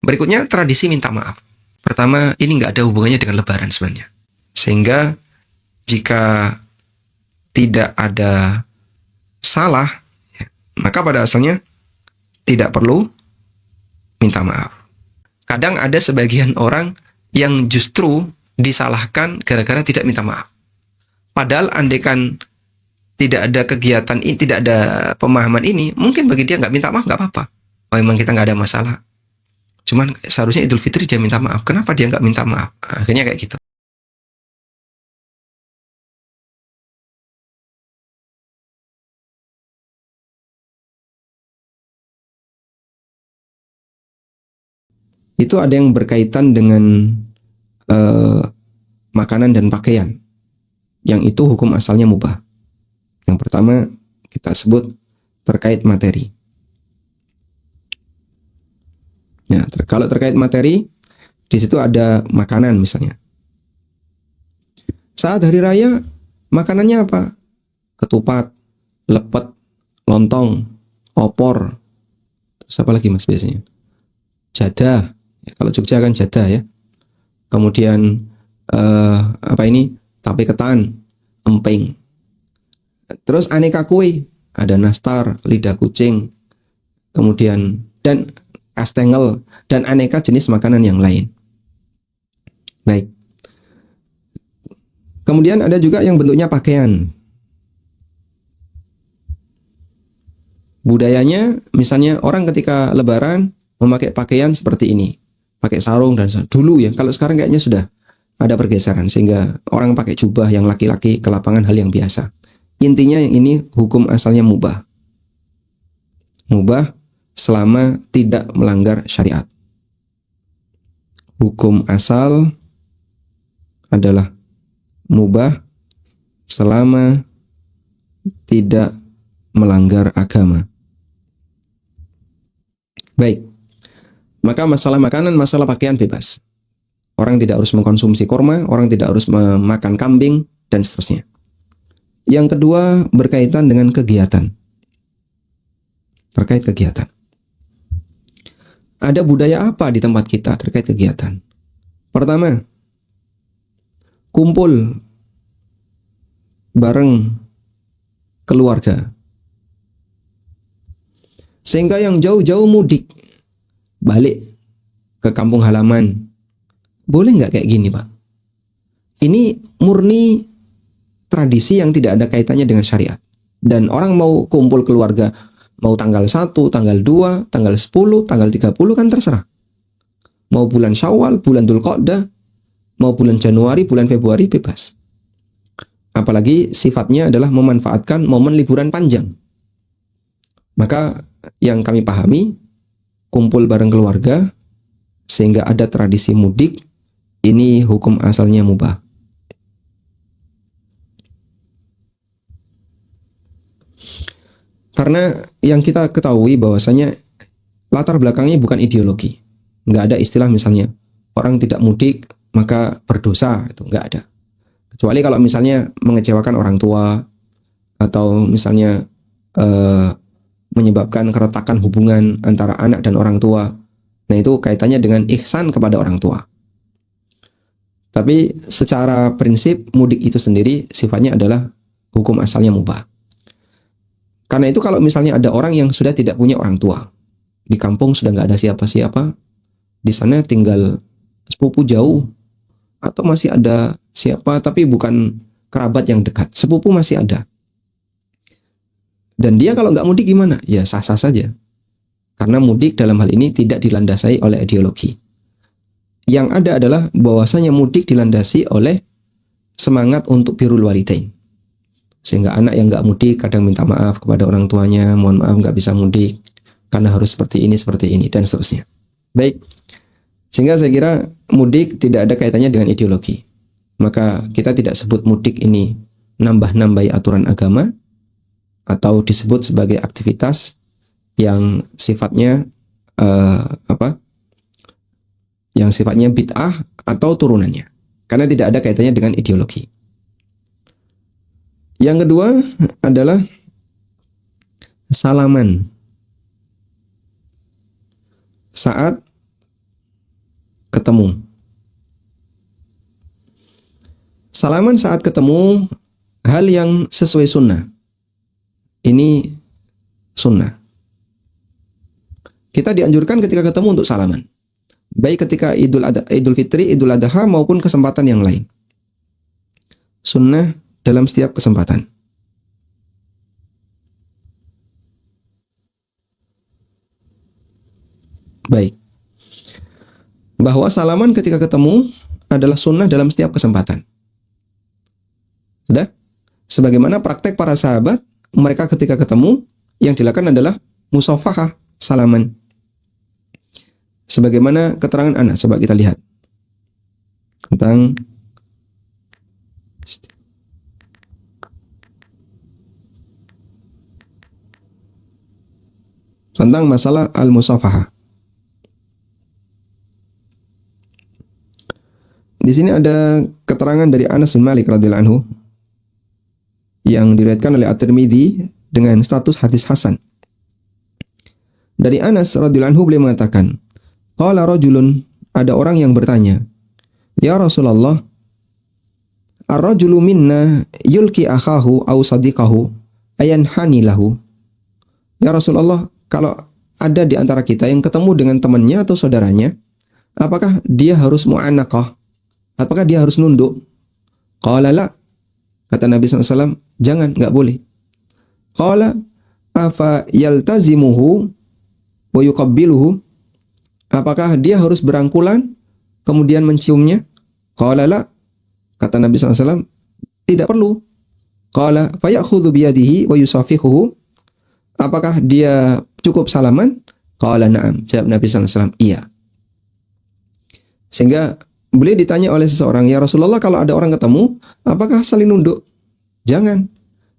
Berikutnya tradisi minta maaf. Pertama, ini nggak ada hubungannya dengan Lebaran sebenarnya. Sehingga jika tidak ada salah, maka pada asalnya tidak perlu minta maaf. Kadang ada sebagian orang yang justru disalahkan gara-gara tidak minta maaf. Padahal andaikan tidak ada kegiatan ini, tidak ada pemahaman ini, mungkin bagi dia nggak minta maaf nggak apa-apa. Oh, memang kita nggak ada masalah. Cuman seharusnya Idul Fitri dia minta maaf. Kenapa dia nggak minta maaf? Akhirnya kayak gitu. Itu ada yang berkaitan dengan eh, makanan dan pakaian. Yang itu hukum asalnya mubah. Yang pertama kita sebut terkait materi. Ya, kalau terkait materi, di situ ada makanan misalnya. Saat hari raya, makanannya apa? Ketupat, lepet, lontong, opor. Terus apa lagi mas biasanya? Jadah. Ya, kalau Jogja kan jadah ya. Kemudian apa ini? Tape ketan, emping. Terus aneka kue, ada nastar, lidah kucing, kemudian dan kastengel dan aneka jenis makanan yang lain. Baik. Kemudian ada juga yang bentuknya pakaian. Budayanya misalnya orang ketika lebaran memakai pakaian seperti ini. Pakai sarung dan dulu ya. Kalau sekarang kayaknya sudah ada pergeseran sehingga orang pakai jubah yang laki-laki ke lapangan hal yang biasa. Intinya yang ini hukum asalnya mubah. Mubah selama tidak melanggar syariat. Hukum asal adalah mubah selama tidak melanggar agama. Baik. Maka masalah makanan, masalah pakaian bebas. Orang tidak harus mengkonsumsi korma, orang tidak harus memakan kambing, dan seterusnya. Yang kedua berkaitan dengan kegiatan. Terkait kegiatan. Ada budaya apa di tempat kita terkait kegiatan? Pertama, kumpul bareng keluarga. Sehingga yang jauh-jauh mudik, balik ke kampung halaman. Boleh nggak kayak gini Pak? Ini murni tradisi yang tidak ada kaitannya dengan syariat. Dan orang mau kumpul keluarga, mau tanggal 1, tanggal 2, tanggal 10, tanggal 30 kan terserah. Mau bulan Syawal, bulan Dzulqa'dah, mau bulan Januari, bulan Februari, bebas. Apalagi sifatnya adalah memanfaatkan momen liburan panjang. Maka yang kami pahami, kumpul bareng keluarga, sehingga ada tradisi mudik, ini hukum asalnya mubah. Karena yang kita ketahui bahwasanya latar belakangnya bukan ideologi. Nggak ada istilah misalnya, orang tidak mudik maka berdosa, itu nggak ada. Kecuali kalau misalnya mengecewakan orang tua, atau misalnya menyebabkan keretakan hubungan antara anak dan orang tua. Nah itu kaitannya dengan ihsan kepada orang tua. Tapi secara prinsip mudik itu sendiri sifatnya adalah hukum asalnya mubah. Karena itu kalau misalnya ada orang yang sudah tidak punya orang tua, di kampung sudah nggak ada siapa-siapa, di sana tinggal sepupu jauh, atau masih ada siapa tapi bukan kerabat yang dekat, sepupu masih ada. Dan dia kalau nggak mudik gimana? Ya sah-sah saja. Karena mudik dalam hal ini tidak dilandasi oleh ideologi. Yang ada adalah bahwasanya mudik dilandasi oleh semangat untuk birrul walidain. Sehingga anak yang nggak mudik kadang minta maaf kepada orang tuanya, mohon maaf nggak bisa mudik karena harus seperti ini, dan seterusnya. Baik. Sehingga saya kira mudik tidak ada kaitannya dengan ideologi. Maka kita tidak sebut mudik ini nambah-nambahi aturan agama, atau disebut sebagai aktivitas yang sifatnya yang sifatnya bid'ah atau turunannya, karena tidak ada kaitannya dengan ideologi. Yang kedua adalah salaman saat ketemu. Salaman saat ketemu hal yang sesuai sunnah. Ini sunnah. Kita dianjurkan ketika ketemu untuk salaman. Baik ketika Idul Fitri, Idul Adha maupun kesempatan yang lain. Sunnah dalam setiap kesempatan. Baik. Bahwa salaman ketika ketemu adalah sunnah dalam setiap kesempatan. Sudah? Sebagaimana praktek para sahabat, mereka ketika ketemu, yang dilakukan adalah musafahah, salaman. Sebagaimana keterangan Anas, coba kita lihat. Tentang masalah al-musafahah. Di sini ada keterangan dari Anas bin Malik radhiyallahu anhu yang diriwayatkan oleh At-Tirmidzi dengan status hadis hasan. Dari Anas radhiyallahu anhu beliau mengatakan, qala rajulun, ada orang yang bertanya, "Ya Rasulullah, ar-rajulu minna yulki akhahu aw sadiqahu ayanhani lahu?" Ya Rasulullah, kalau ada di antara kita yang ketemu dengan temannya atau saudaranya, apakah dia harus mu'anaqah? Apakah dia harus nunduk? Qala la. Kata Nabi SAW, jangan, enggak boleh. Qala afa yaltazimuhu wa yuqabbiluhu? Apakah dia harus berangkulan kemudian menciumnya? Qala la. Kata Nabi SAW, tidak perlu. Qala fayakhudhu biyadihi wa yusafihuhu? Apakah dia cukup salaman? Qala na'am. Jawab Nabi SAW, iya. Sehingga beliau ditanya oleh seseorang, ya Rasulullah, kalau ada orang ketemu, apakah saling nunduk? Jangan.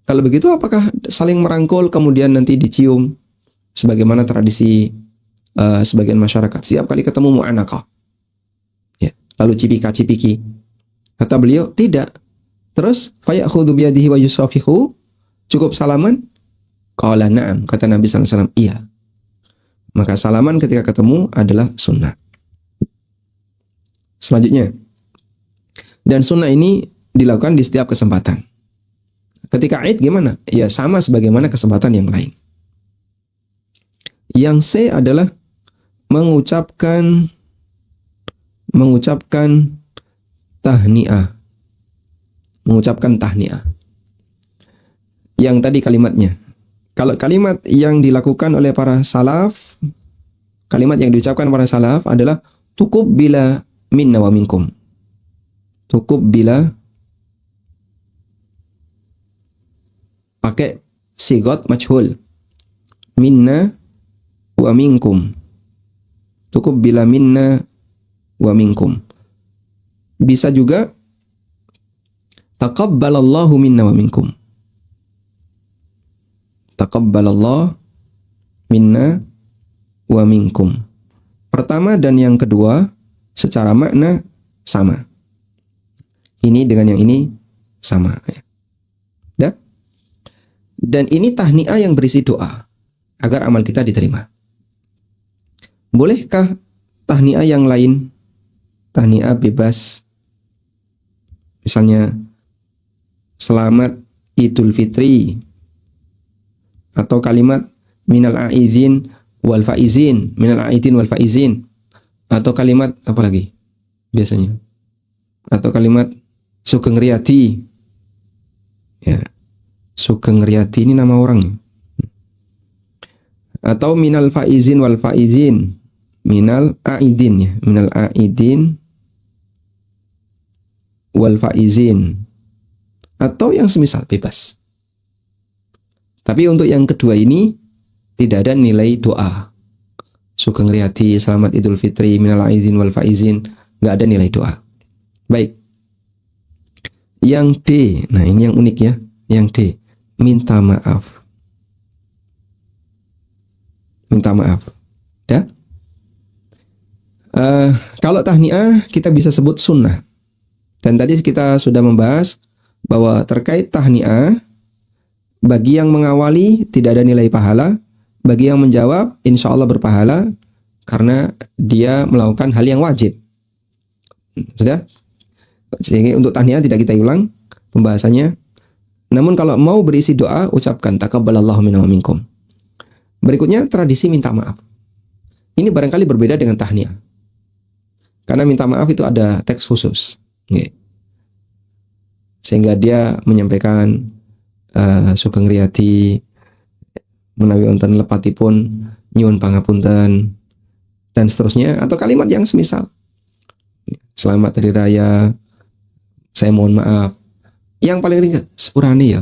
Kalau begitu, apakah saling merangkul kemudian nanti dicium? Sebagaimana tradisi sebagian masyarakat, setiap kali ketemu mu'anaqah. Ya, lalu cipika-cipiki. Kata beliau, tidak. Terus, fayakhudhu biyadihi wa yusafihu? Cukup salaman? Qala na'am. Kata Nabi SAW, iya. Maka salaman ketika ketemu adalah sunnah. Selanjutnya, dan sunnah ini dilakukan di setiap kesempatan. Ketika Id gimana? Ya sama sebagaimana kesempatan yang lain. Yang C adalah mengucapkan tahniah. Mengucapkan tahniah. Yang tadi kalimatnya. Kalau kalimat yang dilakukan oleh para salaf, kalimat yang diucapkan para salaf adalah cukup bila minna wa minkum. Cukup bila pakai sigot majhul. Minna wa minkum. Cukup bila minna wa minkum. Bisa juga taqabbalallahu minna wa minkum. Taqabbalallahu minna wa minkum. Pertama dan yang kedua secara makna sama. Ini dengan yang ini sama. Ya. Dan ini tahniah yang berisi doa agar amal kita diterima. Bolehkah tahniah yang lain? Tahniah bebas. Misalnya selamat Idul Fitri atau kalimat minal aidin wal faizin, minal aidin wal faizin. Atau kalimat apa lagi biasanya? Atau kalimat Sugeng Riyadi. Ya. Sugeng Riyadi ini nama orang. Atau minal faizin wal faizin. Minal aidin ya. Minal aidin wal faizin. Atau yang semisal, bebas. Tapi untuk yang kedua ini tidak ada nilai doa. Sugeng Riyadi, selamat Idul Fitri, minal aidin wal faizin, nggak ada nilai doa. Baik. Yang D, nah ini yang unik ya. Yang D, minta maaf. Minta maaf. Ya. Kalau tahniah kita bisa sebut sunnah. Dan tadi kita sudah membahas bahwa terkait tahniah, bagi yang mengawali tidak ada nilai pahala. Bagi yang menjawab, insya Allah berpahala karena dia melakukan hal yang wajib. Sudah? Sehingga untuk tahniah tidak kita ulang pembahasannya. Namun kalau mau berisi doa, ucapkan taqabbalallahu minna wa minkum. Berikutnya tradisi minta maaf. Ini barangkali berbeda dengan tahniah. Karena minta maaf itu ada teks khusus. Sehingga dia menyampaikan sugeng riyadi menawi wonten lepatipun nyuwun pangapunten dan seterusnya, atau kalimat yang semisal selamat hari raya, saya mohon maaf. Yang paling ringkas sepurani ya.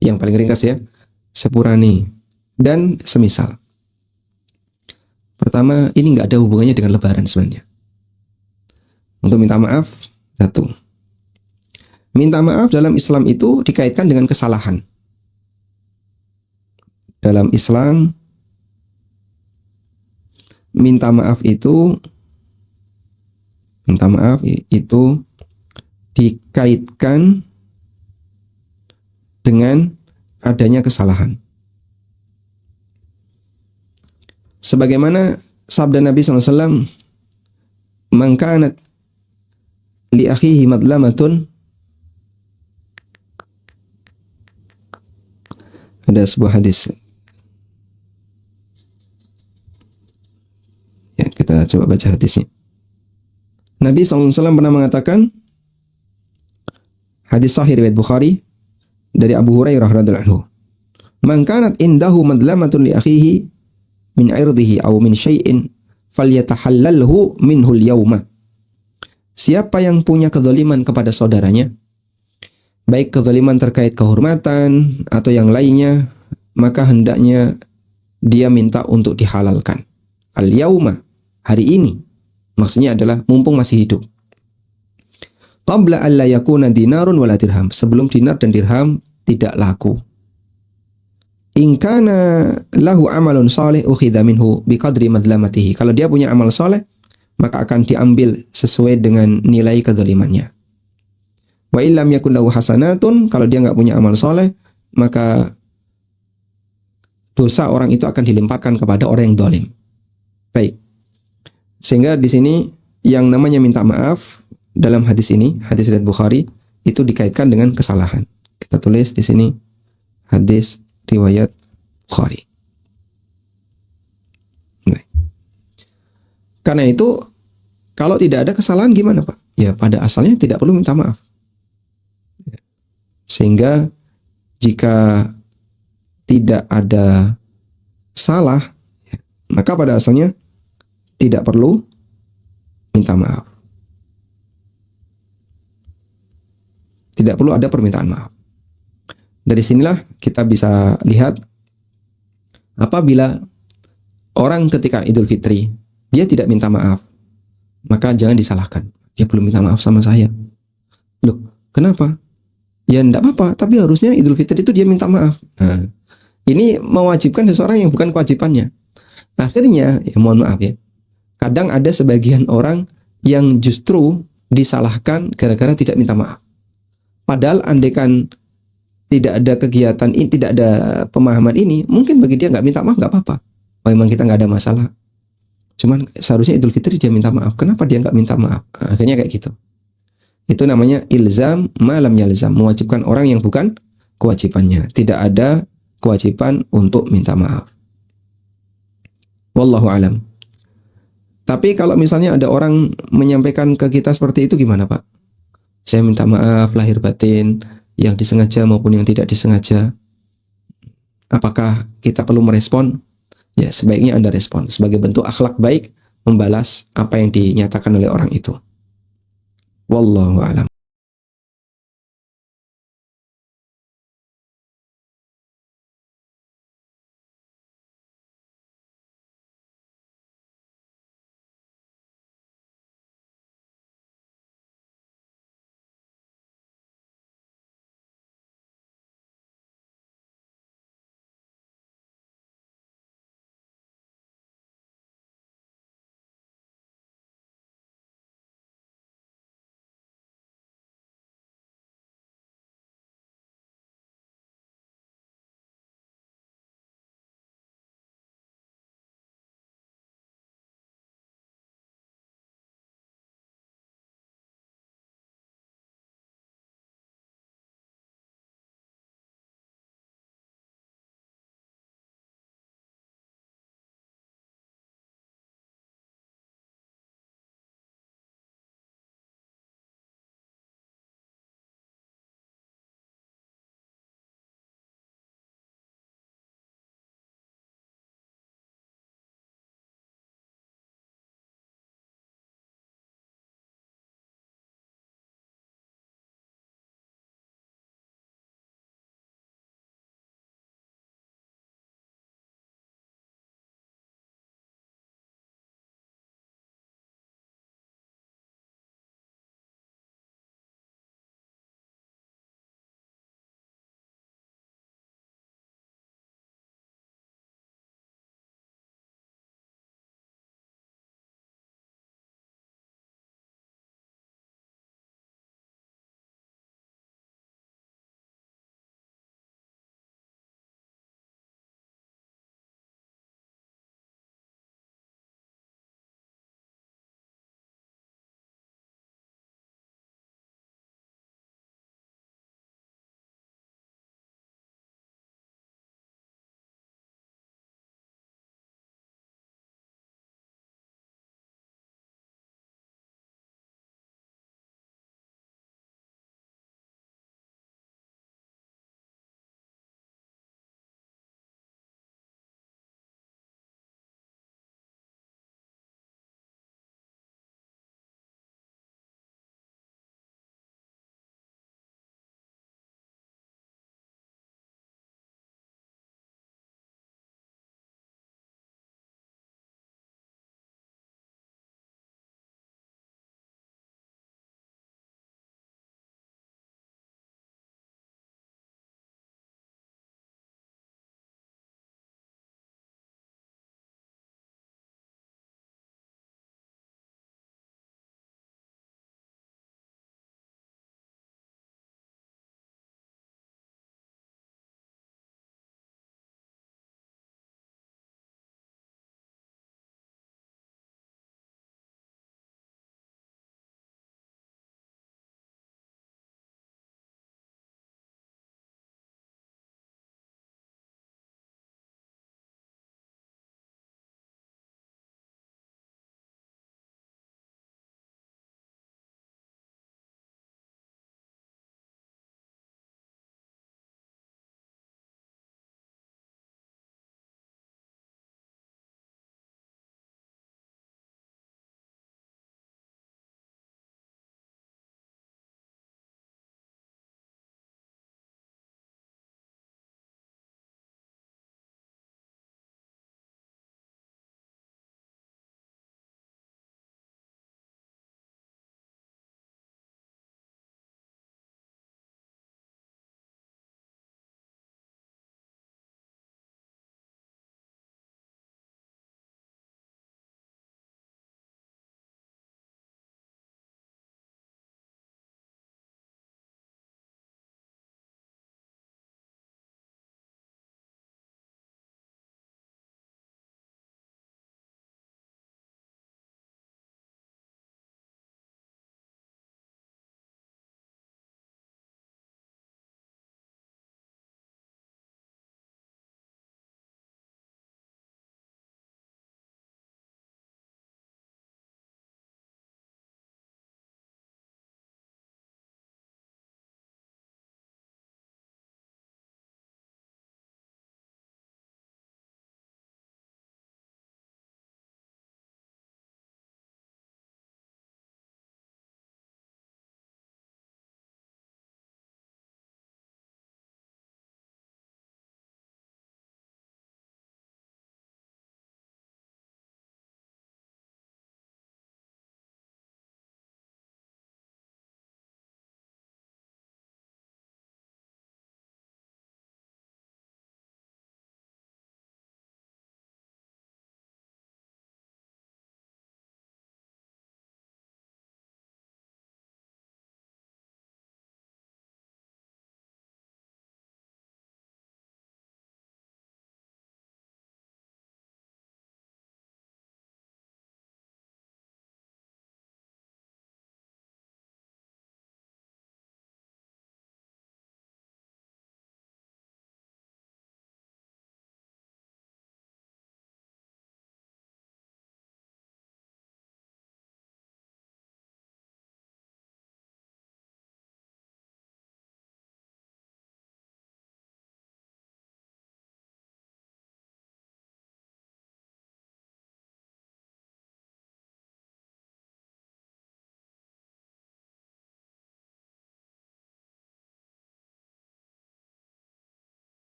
Yang paling ringkas ya, sepurani dan semisal. Pertama, ini nggak ada hubungannya dengan lebaran sebenarnya. Untuk minta maaf, satu. Minta maaf dalam Islam itu dikaitkan dengan kesalahan. Dalam Islam, minta maaf itu dikaitkan dengan adanya kesalahan. Sebagaimana sabda Nabi SAW, "Man kanat li akhihi madlamatun." Ada sebuah hadis. Ya, kita coba baca hadisnya. Nabi SAW pernah mengatakan, hadis sahih riwayat Bukhari dari Abu Hurairah radhiyallahu anhu, "Man kanat indahu madlamatun li akhihi min irdihi aw min syai'in falyatahallalhu minhu al-yawma." Siapa yang punya kezaliman kepada saudaranya, baik kezaliman terkait kehormatan atau yang lainnya, maka hendaknya dia minta untuk dihalalkan. Al-yawma, hari ini. Maksudnya adalah mumpung masih hidup. Qabla an la yakuna dinarun wala dirham, sebelum dinar dan dirham tidak laku. In kana lahu amalun salih ukhidha minhu biqadri madlamatihi. Kalau dia punya amal saleh, maka akan diambil sesuai dengan nilai kezalimannya. Wa illam yakun lahu hasanatun, kalau dia enggak punya amal saleh, maka dosa orang itu akan dilemparkan kepada orang yang zalim. Baik. Sehingga di sini yang namanya minta maaf dalam hadis ini, hadis riwayat Bukhari, itu dikaitkan dengan kesalahan. Kita tulis di sini hadis riwayat Bukhari. Baik. Karena itu kalau tidak ada kesalahan gimana Pak? Ya pada asalnya tidak perlu minta maaf. Sehingga jika tidak ada salah, maka pada asalnya tidak perlu minta maaf. Tidak perlu ada permintaan maaf. Dari sinilah kita bisa lihat apabila orang ketika Idul Fitri dia tidak minta maaf, maka jangan disalahkan. Dia belum minta maaf sama saya. Loh, kenapa? Ya enggak apa-apa, tapi harusnya Idul Fitri itu dia minta maaf. Nah, ini mewajibkan seseorang yang bukan kewajibannya. Akhirnya, ya mohon maaf ya, kadang ada sebagian orang yang justru disalahkan gara-gara tidak minta maaf. Padahal andaikan tidak ada kegiatan ini, tidak ada pemahaman ini, mungkin bagi dia nggak minta maaf nggak apa-apa. Memang kita nggak ada masalah. Cuman seharusnya Idul Fitri dia minta maaf. Kenapa dia nggak minta maaf? Nah, akhirnya kayak gitu. Itu namanya ilzam malam yalzam, mewajibkan orang yang bukan kewajibannya. Tidak ada kewajiban untuk minta maaf. Wallahu alam. Tapi kalau misalnya ada orang menyampaikan ke kita seperti itu gimana Pak? Saya minta maaf lahir batin, yang disengaja maupun yang tidak disengaja. Apakah kita perlu merespon? Ya sebaiknya Anda respon. Sebagai bentuk akhlak baik, membalas apa yang dinyatakan oleh orang itu. Wallahu a'lam.